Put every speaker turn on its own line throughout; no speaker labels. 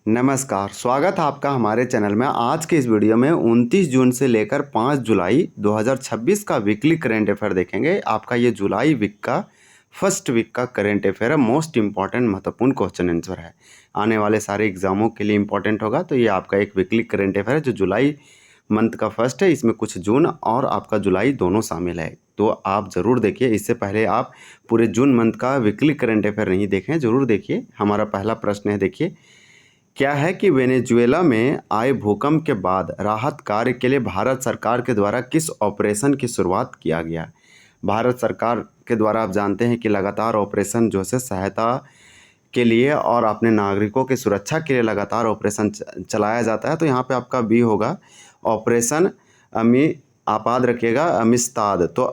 नमस्कार, स्वागत है आपका हमारे चैनल में। आज के इस वीडियो में 29 जून से लेकर 5 जुलाई 2026 का वीकली करंट अफेयर देखेंगे। आपका ये जुलाई वीक का फर्स्ट वीक का करंट अफेयर है। मोस्ट इंपॉर्टेंट महत्वपूर्ण क्वेश्चन आंसर है, आने वाले सारे एग्जामों के लिए इंपॉर्टेंट होगा। तो ये आपका एक वीकली करंट अफेयर है जो जुलाई मंथ का फर्स्ट है। इसमें कुछ जून और आपका जुलाई दोनों शामिल है, तो आप ज़रूर देखिए। इससे पहले आप पूरे जून मंथ का वीकली करंट अफेयर नहीं देखें, ज़रूर देखिए। हमारा पहला प्रश्न है, देखिए क्या है कि वेनेजुएला में आए भूकंप के बाद राहत कार्य के लिए भारत सरकार के द्वारा किस ऑपरेशन की शुरुआत किया गया। भारत सरकार के द्वारा आप जानते हैं कि लगातार ऑपरेशन जो है सहायता के लिए और अपने नागरिकों की सुरक्षा के लिए लगातार ऑपरेशन चलाया जाता है। तो यहाँ पे आपका बी होगा ऑपरेशन आप याद रखिएगा अमिस्ताद। तो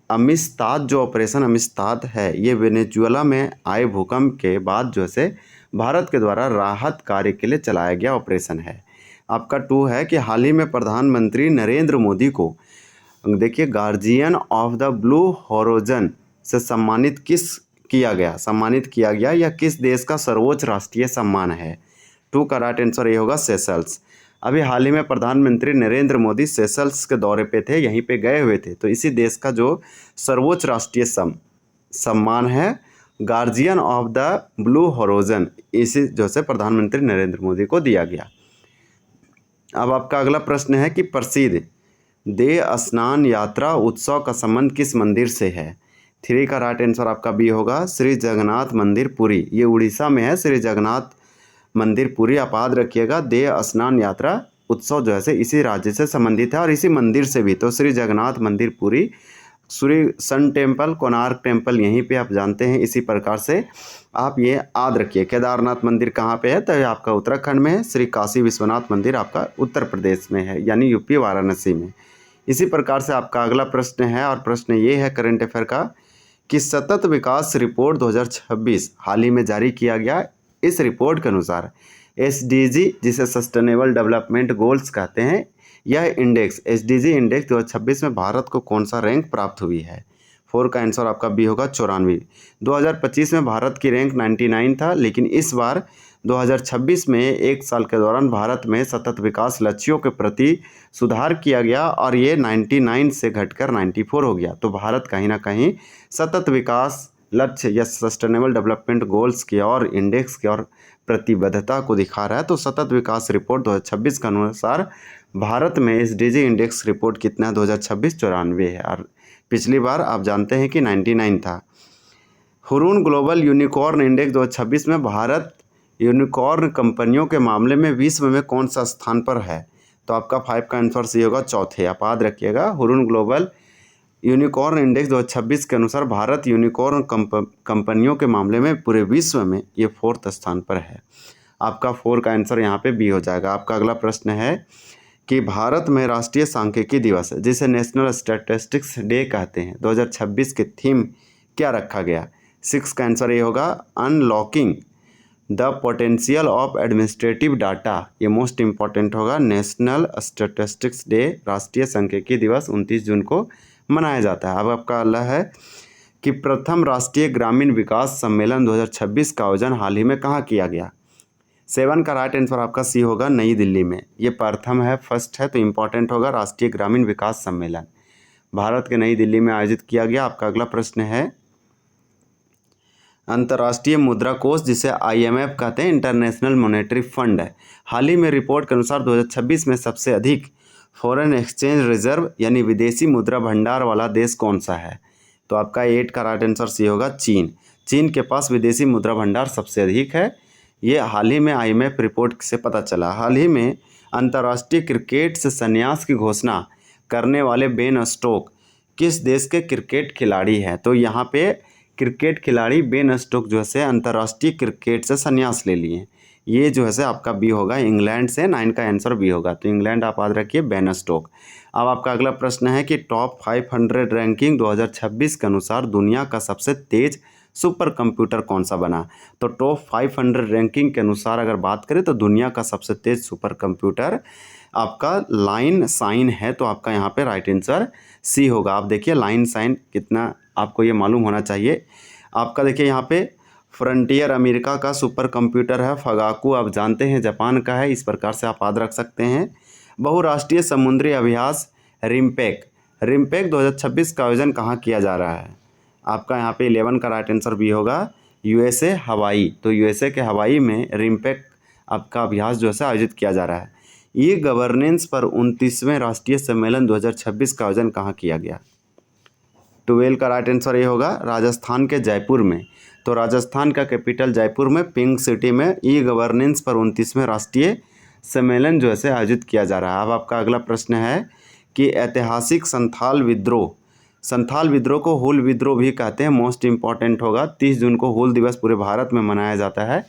अमिस्ताद जो ऑपरेशन अमिस्ताद है ये वेनेजुएला में आए भूकंप के बाद जो है भारत के द्वारा राहत कार्य के लिए चलाया गया ऑपरेशन है। आपका 2 है कि हाल ही में प्रधानमंत्री नरेंद्र मोदी को देखिए guardian of the blue horizon से सम्मानित किया गया या किस देश का सर्वोच्च राष्ट्रीय सम्मान है। 2 का राइट आंसर ये होगा सेशल्स। अभी हाल ही में प्रधानमंत्री नरेंद्र मोदी सेशल्स के दौरे पे थे, यहीं पे गए हुए थे। तो इसी देश का जो सर्वोच्च राष्ट्रीय सम्मान है guardian of the blue horizon, इसी जो से प्रधानमंत्री नरेंद्र मोदी को दिया गया। अब आपका अगला प्रश्न है कि प्रसिद्ध देव स्नान यात्रा उत्सव का संबंध किस मंदिर से है। 3 का राइट आंसर आपका बी होगा श्री जगन्नाथ मंदिर पुरी। ये उड़ीसा में है, श्री जगन्नाथ मंदिर पुरी। आप याद रखिएगा देव स्नान यात्रा उत्सव जो है इसी राज्य से संबंधित है और इसी मंदिर से भी। तो श्री जगन्नाथ मंदिर पुरी, सूर्य सन टेम्पल, कोणार्क टेम्पल यहीं पे आप जानते हैं। इसी प्रकार से आप ये याद रखिए। केदारनाथ मंदिर कहाँ पे है, तो ये आपका उत्तराखंड में है। श्री काशी विश्वनाथ मंदिर आपका उत्तर प्रदेश में है, यानी यूपी वाराणसी में। इसी प्रकार से आपका अगला प्रश्न है और प्रश्न ये है करंट अफेयर का कि सतत विकास रिपोर्ट 2026 हाल ही में जारी किया गया। इस रिपोर्ट के अनुसार SDG जिसे सस्टेनेबल डेवलपमेंट गोल्स कहते हैं, यह इंडेक्स SDG इंडेक्स 2026 में भारत को कौन सा रैंक प्राप्त हुई है। 4 का आंसर आपका बी होगा 94। 2025 में भारत की रैंक 99 था, लेकिन इस बार 2026 में एक साल के दौरान भारत में सतत विकास लक्ष्यों के प्रति सुधार किया गया और ये 99 से घटकर 94 हो गया। तो भारत कहीं ना कहीं सतत विकास लक्ष्य या सस्टेनेबल डेवलपमेंट गोल्स की और इंडेक्स की और प्रतिबद्धता को दिखा रहा है। तो सतत विकास रिपोर्ट 2026 के अनुसार भारत में SDG इंडेक्स रिपोर्ट कितना है 2026 94 है और पिछली बार आप जानते हैं कि 99 था। हुरून ग्लोबल यूनिकॉर्न इंडेक्स 2026 में भारत यूनिकॉर्न कंपनियों के मामले में विश्व में कौन सा स्थान पर है। तो आपका 5 का आंसर सी होगा चौथे। आप याद रखिएगा हुरून ग्लोबल यूनिकॉर्न इंडेक्स 2026 के अनुसार भारत यूनिकॉर्न कंपनियों के मामले में पूरे विश्व में ये 4th स्थान पर है। आपका 4 का आंसर यहाँ पे बी हो जाएगा। आपका अगला प्रश्न है कि भारत में राष्ट्रीय सांख्यिकी दिवस जिसे नेशनल स्टैटिस्टिक्स डे कहते हैं 2026 के थीम क्या रखा गया। 6 का आंसर ये होगा unlocking the potential of administrative data. ये मोस्ट इंपॉर्टेंट होगा। नेशनल स्टैटिस्टिक्स डे राष्ट्रीय सांख्यिकी दिवस 29 जून को मनाया जाता है। अब आपका अगला है कि प्रथम राष्ट्रीय ग्रामीण विकास सम्मेलन 2026 का आयोजन हाल ही में कहाँ किया गया। 7 का राइट आंसर आपका सी होगा नई दिल्ली में। ये प्रथम है, फर्स्ट है, तो इंपॉर्टेंट होगा राष्ट्रीय ग्रामीण विकास सम्मेलन भारत के नई दिल्ली में आयोजित किया गया। आपका अगला प्रश्न है अंतर्राष्ट्रीय मुद्रा कोष जिसे IMF कहते हैं इंटरनेशनल मॉनेटरी फंड है, हाल ही में रिपोर्ट के अनुसार 2026 में सबसे अधिक फॉरेन एक्सचेंज रिजर्व यानी विदेशी मुद्रा भंडार वाला देश कौन सा है। तो आपका 8 का राइट आंसर सी होगा चीन। चीन के पास विदेशी मुद्रा भंडार सबसे अधिक है। ये हाल ही में IMF रिपोर्ट से पता चला। हाल ही में अंतर्राष्ट्रीय क्रिकेट से संन्यास की घोषणा करने वाले बेन स्टोक किस देश के क्रिकेट खिलाड़ी हैं। तो यहाँ पे क्रिकेट खिलाड़ी बेन स्टोक जो है अंतर्राष्ट्रीय क्रिकेट से संन्यास ले लिए। ये जो है आपका बी होगा इंग्लैंड से। 9 का आंसर बी होगा। तो इंग्लैंड आप याद रखिए बेन स्टोक। अब आपका अगला प्रश्न है कि टॉप 500 रैंकिंग 2026 के अनुसार दुनिया का सबसे तेज सुपर कंप्यूटर कौन सा बना। तो टॉप 500 रैंकिंग के अनुसार अगर बात करें तो दुनिया का सबसे तेज सुपर कंप्यूटर आपका लाइन साइन है। तो आपका यहाँ पे राइट आंसर सी होगा। आप देखिए लाइन साइन कितना आपको ये मालूम होना चाहिए। आपका देखिए यहाँ पे फ्रंटियर अमेरिका का सुपर कंप्यूटर है। फगाकू आप जानते हैं जापान का है, इस प्रकार से आप याद रख सकते हैं। बहुराष्ट्रीय समुद्री अभ्यास रिम्पेक, रिम्पेक 2026 का आयोजन कहाँ किया जा रहा है? आपका यहाँ पे 11 का राइट आंसर भी होगा यूएसए हवाई। तो यूएसए के हवाई में रिम्पेक आपका अभ्यास जो है आयोजित किया जा रहा है। ई गवर्नेंस पर 29वें राष्ट्रीय सम्मेलन 2026 का आयोजन कहाँ किया गया? 12 का राइट आंसर ये होगा राजस्थान के जयपुर में। तो राजस्थान का कैपिटल जयपुर में पिंक सिटी में ई गवर्नेंस पर 29वें राष्ट्रीय सम्मेलन जो है आयोजित किया जा रहा है। अब आपका अगला प्रश्न है कि ऐतिहासिक संथाल विद्रोह को हूल विद्रोह भी कहते हैं, मोस्ट इम्पॉर्टेंट होगा। 30 जून को हूल दिवस पूरे भारत में मनाया जाता है।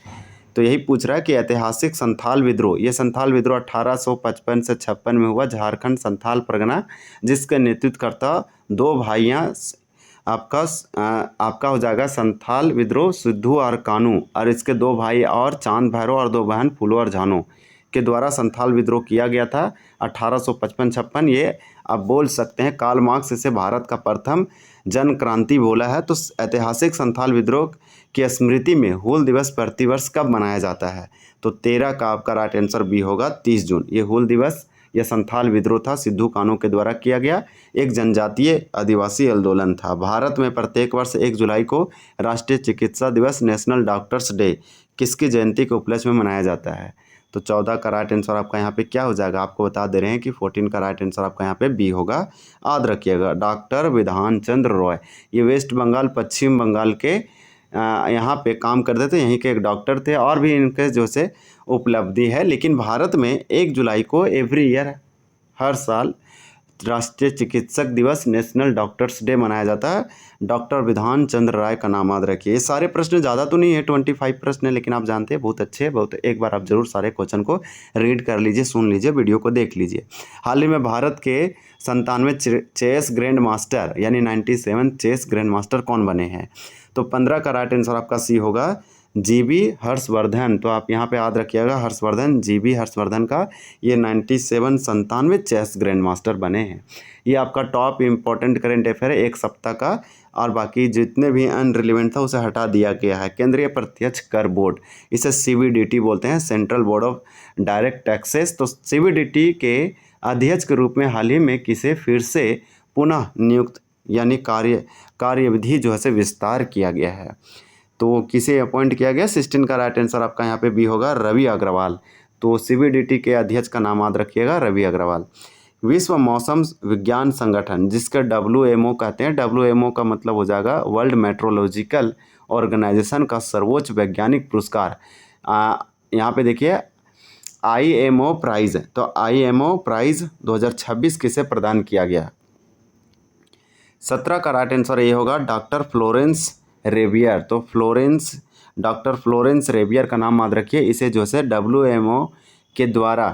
तो यही पूछ रहा है कि ऐतिहासिक संथाल विद्रोह, ये संथाल विद्रोह 1855 से 56 में हुआ झारखंड संथाल परगना, जिसके नेतृत्व करता दो भाइयाँ आपका हो जाएगा संथाल विद्रोह सिद्धू और कानू, और इसके दो भाई और चांद भैरव और दो बहन फूलो और झानो के द्वारा संथाल विद्रोह किया गया था 1855-56। ये आप बोल सकते हैं कार्ल मार्क्स इसे भारत का प्रथम जन क्रांति बोला है। तो ऐतिहासिक संथाल विद्रोह की स्मृति में हूल दिवस प्रतिवर्ष कब मनाया जाता है? तो 13 का आपका राइट आंसर बी होगा 30 जून। ये हूल दिवस यह संथाल विद्रोह था, सिद्धू कानू के द्वारा किया गया एक जनजातीय आदिवासी आंदोलन था। भारत में प्रत्येक वर्ष 1 जुलाई को राष्ट्रीय चिकित्सा दिवस नेशनल डॉक्टर्स डे किसकी जयंती के उपलक्ष्य में मनाया जाता है? तो 14 का राइट आंसर आपका यहाँ पे क्या हो जाएगा? आपको बता दे रहे हैं कि 14 का राइट आंसर आपका यहाँ पे बी होगा। याद रखिएगा डॉक्टर विधान चंद्र रॉय, ये वेस्ट बंगाल पश्चिम बंगाल के यहाँ पे काम करते थे, यहीं के एक डॉक्टर थे, और भी इनके जो से उपलब्धि है। लेकिन भारत में 1 जुलाई को एवरी ईयर हर साल राष्ट्रीय चिकित्सक दिवस नेशनल डॉक्टर्स डे मनाया जाता है। डॉक्टर विधान चंद्र राय का नाम याद रखिए। ये सारे प्रश्न ज़्यादा तो नहीं है, 25 प्रश्न है, लेकिन आप जानते हैं बहुत अच्छे हैं बहुत। एक बार आप जरूर सारे क्वेश्चन को रीड कर लीजिए, सुन लीजिए, वीडियो को देख लीजिए। हाल ही में भारत के 97 चेस ग्रैंड मास्टर यानी 97 चेस ग्रैंड मास्टर कौन बने हैं? तो 15 का राइट आंसर आपका सी होगा जीबी हर्षवर्धन। तो आप यहाँ पे याद रखिएगा हर्षवर्धन, जीबी हर्षवर्धन का ये 97 चेस ग्रैंड मास्टर बने हैं। ये आपका टॉप इम्पोर्टेंट करेंट अफेयर है एक सप्ताह का, और बाकी जितने भी अनरिलेवेंट था उसे हटा दिया गया है। केंद्रीय प्रत्यक्ष कर बोर्ड, इसे सीबीडीटी बोलते हैं, central board of direct taxes. तो सीबीडीटी के अध्यक्ष के रूप में हाल ही में किसे फिर से पुनः नियुक्त यानी कार्यविधि जो है विस्तार किया गया है? तो किसे अपॉइंट किया गया? 16 का राइट आंसर आपका यहाँ पे बी होगा रवि अग्रवाल। तो सीबीडीटी के अध्यक्ष का नाम याद रखिएगा रवि अग्रवाल। विश्व मौसम विज्ञान संगठन, जिसका WMO कहते हैं, WMO का मतलब हो जाएगा वर्ल्ड मेट्रोलॉजिकल ऑर्गेनाइजेशन का सर्वोच्च वैज्ञानिक पुरस्कार। यहाँ पे देखिए IMO प्राइज़, तो IMO प्राइज़ 2026 किसे प्रदान किया गया? 17 का राइट आंसर ये होगा डॉक्टर फ्लोरेंस रेबियर। तो डॉक्टर फ्लोरेंस रेबियर का नाम याद रखिए। इसे जो है WMO के द्वारा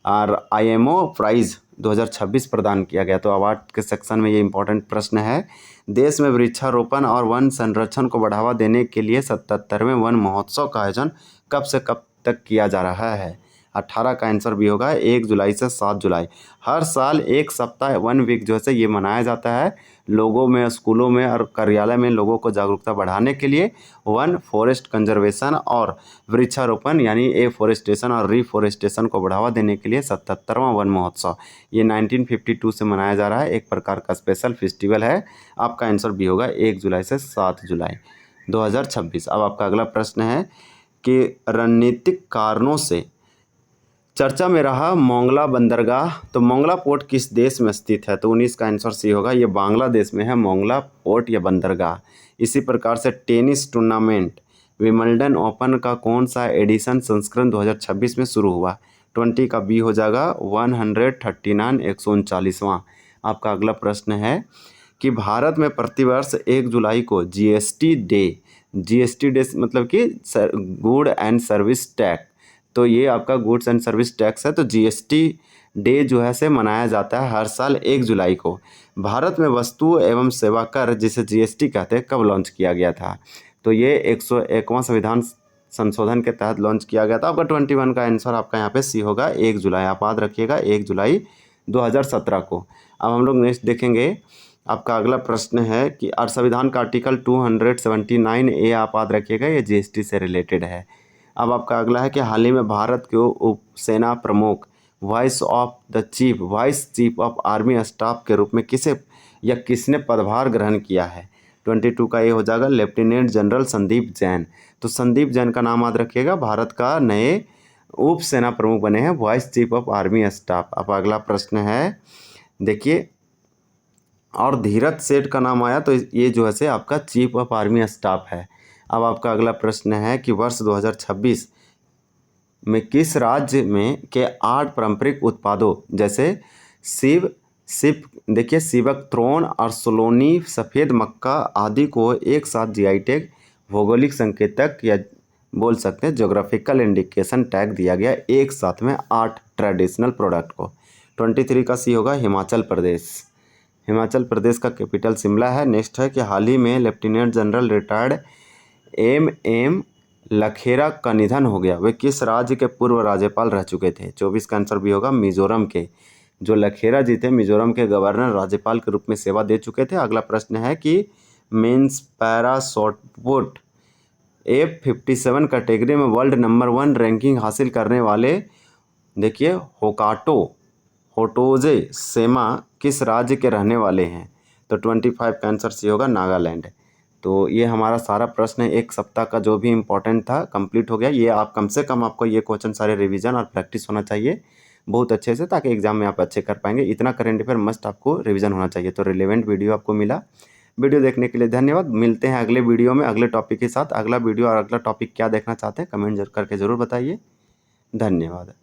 और IMO प्राइज़ 2026 प्रदान किया गया। तो अवार्ड के सेक्शन में ये इंपॉर्टेंट प्रश्न है। देश में वृक्षारोपण और वन संरक्षण को बढ़ावा देने के लिए 77वें वन महोत्सव का आयोजन कब से कब तक किया जा रहा है? 18 का आंसर भी होगा 1 जुलाई से 7 जुलाई। हर साल एक सप्ताह 1 वीक जो है ये मनाया जाता है। लोगों में, स्कूलों में और कार्यालय में लोगों को जागरूकता बढ़ाने के लिए वन फॉरेस्ट कंजर्वेशन और वृक्षारोपण यानी एफॉरेस्टेशन और रिफॉरेस्टेशन को बढ़ावा देने के लिए 77वां वन महोत्सव ये 1952 से मनाया जा रहा है। एक प्रकार का स्पेशल फेस्टिवल है। आपका आंसर भी होगा 1 जुलाई से 7 जुलाई 2026। अब आपका अगला प्रश्न है कि रणनीतिक कारणों से चर्चा में रहा मोंगला बंदरगाह। तो मोंगला पोर्ट किस देश में स्थित है? तो 19 का आंसर सी होगा, ये बांग्लादेश में है मोंगला पोर्ट या बंदरगाह। इसी प्रकार से टेनिस टूर्नामेंट विंबलडन ओपन का कौन सा एडिशन संस्करण 2026 में शुरू हुआ? 20 का बी हो जाएगा 139 139वां। आपका अगला प्रश्न है कि भारत में प्रतिवर्ष 1 जुलाई को GST डे मतलब कि गुड एंड सर्विस टैक्स, तो ये आपका गुड्स एंड सर्विस टैक्स है। तो GST डे जो है से मनाया जाता है हर साल 1 जुलाई को। भारत में वस्तु एवं सेवा कर जिसे GST कहते हैं कब लॉन्च किया गया था? तो ये 101वां संविधान संशोधन के तहत लॉन्च किया गया था। आपका 21 का आंसर आपका यहाँ पे सी होगा 1 जुलाई। आप याद रखिएगा 1 जुलाई 2017 को। अब हम लोग नेक्स्ट देखेंगे आपका अगला प्रश्न है कि संविधान का आर्टिकल 279 ए आप याद रखिएगा, ये जीएसटी से रिलेटेड है। अब आपका अगला है कि हाल ही में भारत के उप सेना प्रमुख vice chief of army staff के रूप में किसे या किसने पदभार ग्रहण किया है। 22 का ये हो जाएगा लेफ्टिनेंट जनरल संदीप जैन। तो संदीप जैन का नाम याद रखिएगा, भारत का नए उप सेना प्रमुख बने हैं, vice chief of army staff. अब अगला प्रश्न है देखिए, और धीरज सेठ का नाम आया तो ये जो है से आपका चीफ ऑफ आर्मी स्टाफ है। अब आपका अगला प्रश्न है कि वर्ष 2026 में किस राज्य में के 8 पारंपरिक उत्पादों जैसे देखिए सिबक त्रोन और सोलोनी सफ़ेद मक्का आदि को एक साथ जीआई टैग भौगोलिक संकेतक या बोल सकते हैं ज्योग्राफिकल इंडिकेशन टैग दिया गया एक साथ में 8 ट्रेडिशनल प्रोडक्ट को। 23 का सी होगा हिमाचल प्रदेश। हिमाचल प्रदेश का कैपिटल शिमला है। नेक्स्ट है कि हाल ही में lieutenant general retired M Lakhera का निधन हो गया, वे किस राज्य के पूर्व राज्यपाल रह चुके थे। 24 का आंसर भी होगा मिजोरम के। जो लखेरा जी थे मिजोरम के गवर्नर राज्यपाल के रूप में सेवा दे चुके थे। अगला प्रश्न है कि men's para shot put F57 category में वर्ल्ड नंबर 1 रैंकिंग हासिल करने वाले देखिए होटोजे सेमा किस राज्य के रहने वाले हैं। तो 25 का आंसर सी होगा नागालैंड। तो ये हमारा सारा प्रश्न एक सप्ताह का जो भी इम्पोर्टेंट था कंप्लीट हो गया। ये आप कम से कम आपको ये क्वेश्चन सारे रिवीजन और प्रैक्टिस होना चाहिए बहुत अच्छे से, ताकि एग्जाम में आप अच्छे कर पाएंगे। इतना करंट अफेयर मस्ट आपको रिवीजन होना चाहिए। तो रिलेवेंट वीडियो आपको मिला। वीडियो देखने के लिए धन्यवाद। मिलते हैं अगले वीडियो में अगले टॉपिक के साथ। अगला वीडियो और अगला टॉपिक क्या देखना चाहते हैं कमेंट करके ज़रूर बताइए। धन्यवाद।